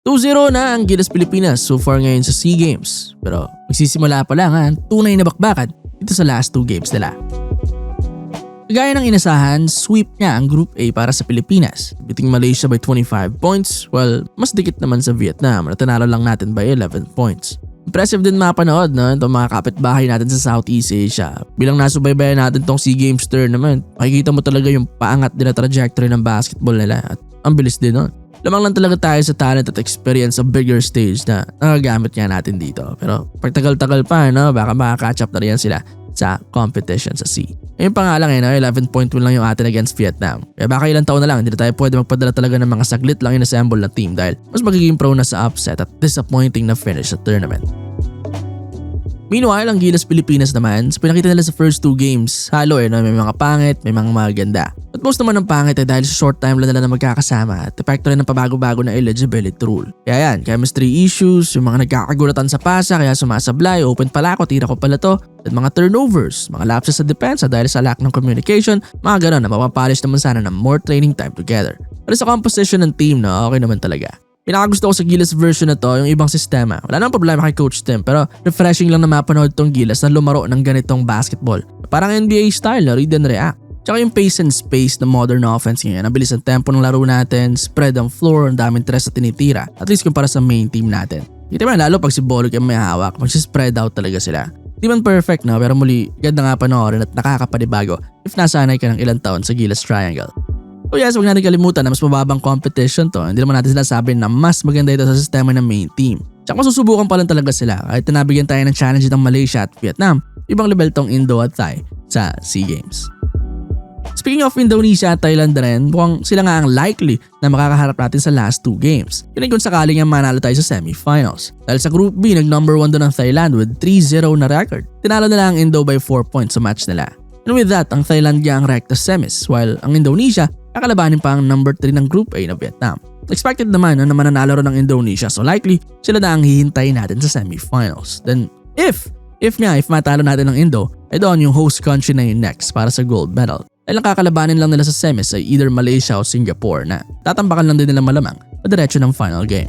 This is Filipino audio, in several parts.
2-0 na ang Gilas Pilipinas so far ngayon sa SEA Games. Pero magsisimula pa lang ang tunay na bakbakan dito sa last 2 games nila. Gaya ng inasahan, sweep niya ang Group A para sa Pilipinas, beating Malaysia by 25 points, while mas dikit naman sa Vietnam na tinalo lang natin by 11 points. Impressive din mapanood itong mga kapitbahay natin sa Southeast Asia. Bilang nasubaybayan natin tong SEA Games tournament, makikita mo talaga yung paangat din na trajectory ng basketball nila at ang bilis din nun. Lamang lang talaga tayo sa talent at experience sa bigger stage na nagagamit nga natin dito. Pero pag tagal-tagal pa, baka makaka-catch up na rin sila sa competition sa SEA. Ngayon pa nga lang 11 point win lang yung atin against Vietnam. Kaya baka ilang taon na lang, hindi na tayo pwede magpadala talaga ng mga saglit lang inassemble na team dahil mas magiging prone na sa upset at disappointing na finish sa tournament. Meanwhile, ang Gilas Pilipinas naman, sa pinakita nila sa first 2 games, halo may mga pangit, may mga maganda. At most naman ng pangit dahil sa short time lang nila na magkakasama at epekto rin ng pabago-bago na eligibility rule. Kaya yan, chemistry issues, yung mga nagkakagulatan sa pasa kaya sumasablay, open pala ako, tira ko pala to, at mga turnovers, mga lapses sa depensa dahil sa lack ng communication, mga ganon na mapapolish naman sana ng more training time together. Pero sa composition ng team okay naman talaga. Pinakagusto ko sa Gilas version na to yung ibang sistema. Wala namang problema kay Coach Tim pero refreshing lang na mapanood tong Gilas na lumaro ng ganitong basketball. Parang NBA style na read and react. Tsaka yung pace and space ng modern offense ngayon. Ang bilis ng tempo ng laro natin, spread ang floor, ang daming tres na tinitira. At least kumpara sa main team natin. Kita mo lalo pag si Bolog yung may hawak, mag-spread out talaga sila. Di man perfect pero muli ganda nga panoorin at nakakapanibago if nasanay ka ng ilang taon sa Gilas Triangle. So yes, huwag natin kalimutan na mas mababang competition to. Hindi naman natin sinasabi na mas maganda ito sa sistema ng main team. Tsaka masusubukan pa lang talaga sila kahit nabigyan tayo ng challenge ng Malaysia at Vietnam. Ibang level tong Indo at Thai sa SEA Games. Speaking of Indonesia at Thailand rin, mukhang sila nga ang likely na makakaharap natin sa last 2 games. Yun ay kung sakaling nga manalo tayo sa semifinals. Dahil sa Group B, nag-number 1 doon ang Thailand with 3-0 na record. Tinalo nila ang Indo by 4 points sa match nila. And with that, ang Thailand nga ang ranked sa semis, while ang Indonesia kakalabanin pa ang number 3 ng Group A na Vietnam. Expected naman na mananalo rin ng Indonesia, so likely sila na ang hihintayin natin sa semifinals. Then if matalo natin ng Indo, ay doon yung host country na yung next para sa gold medal. Dahil ang kakalabanin lang nila sa semis ay either Malaysia o Singapore na tatambakan lang din nila malamang padiretso ng final game.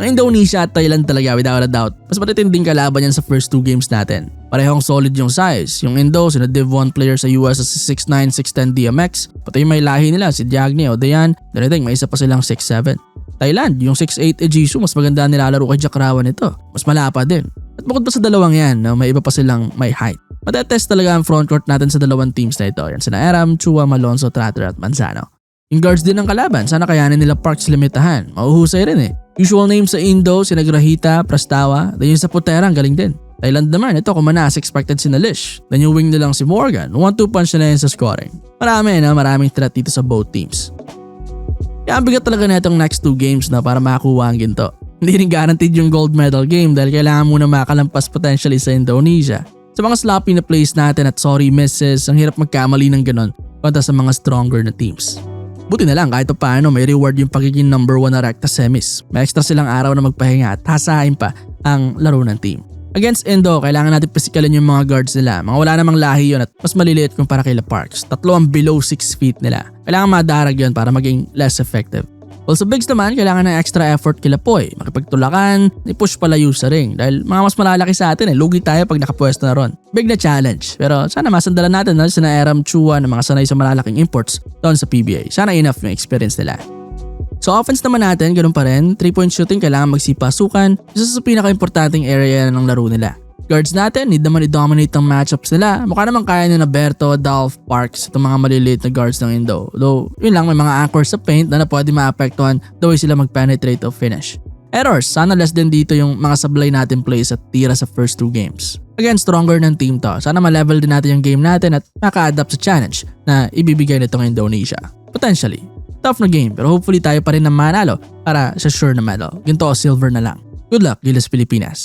Ang Indonesia at Thailand talaga without a doubt, mas matitinding kalaban yan sa first 2 games natin. Parehong solid yung size. Yung Indo, sina Div 1 player sa US sa 6'9", 6'10 DMX. Pati yung may lahi nila, si Diagne o Dayan. Darating, may isa pa silang 6'7". Thailand, yung 6'8 Ejisu, mas maganda nilalaro kay Jakrawan nito. Mas malapa din. At bukod pa sa dalawang yan, may iba pa silang may height. Matetest talaga ang frontcourt natin sa dalawang teams na ito. Yan sina Aram, Chua, Malonzo, Tratter at Manzano. Yung guards din ng kalaban, sana kayanin nila Parks limitahan. Mauhusay rin Usual names sa Indo, sina Grahita, Prastawa, then yung sa Putera, ang galing din. Thailand naman, ito kumanas expected si Nalish. Then yung wing nilang si Morgan, 1-2 punch na yan sa scoring. Maraming threat dito sa both teams. Kaya ang bigat talaga na itong next 2 games para makakuha ang ginto. Hindi rin guaranteed yung gold medal game dahil kailangan muna makalampas potentially sa Indonesia. Sa mga sloppy na plays natin at sorry misses, ang hirap magkamali ng ganon kontra sa mga stronger na teams. Buti na lang kahit paano may reward yung pagiging number 1 na rekta semis. May extra silang araw na magpahinga at hasahin pa ang laro ng team. Against Indo, kailangan natin pisikalin yung mga guards nila. Mga wala namang lahi yun at mas maliliit kumpara kay Parks. 3 ang below 6 feet nila. Kailangan madarag yun para maging less effective. Well, sa bigs naman, kailangan ng extra effort kila Poy. Makipagtulakan, i-push palayo sa ring. Dahil mga mas malalaki sa atin lugi tayo pag nakapwesto na ron. Big na challenge. Pero sana masandalan natin sina Aram, Chua na mga sanay sa malalaking imports doon sa PBA. Sana enough yung experience nila. So offense naman natin, ganun pa rin. 3-point shooting, kailangan magsipasukan. Isa sa pinaka-importanting area ng laro nila. Guards natin, need naman i-dominate ang matchups nila. Mukha naman kaya ni Berto, Dolph, Parks, itong mga maliliit na guards ng Indo. Though, yun lang, may mga anchors sa paint na pwede maapektuhan the way sila mag-penetrate o finish. Errors, sana less din dito yung mga sablay natin plays at tira sa first 2 games. Again, stronger ng team to. Sana ma-level din natin yung game natin at maka-adapt sa challenge na ibibigay nitong Indonesia. Potentially. Tough na game pero hopefully tayo pa rin na manalo para sa sure na medal. Ginto o silver na lang. Good luck, Gilas Pilipinas!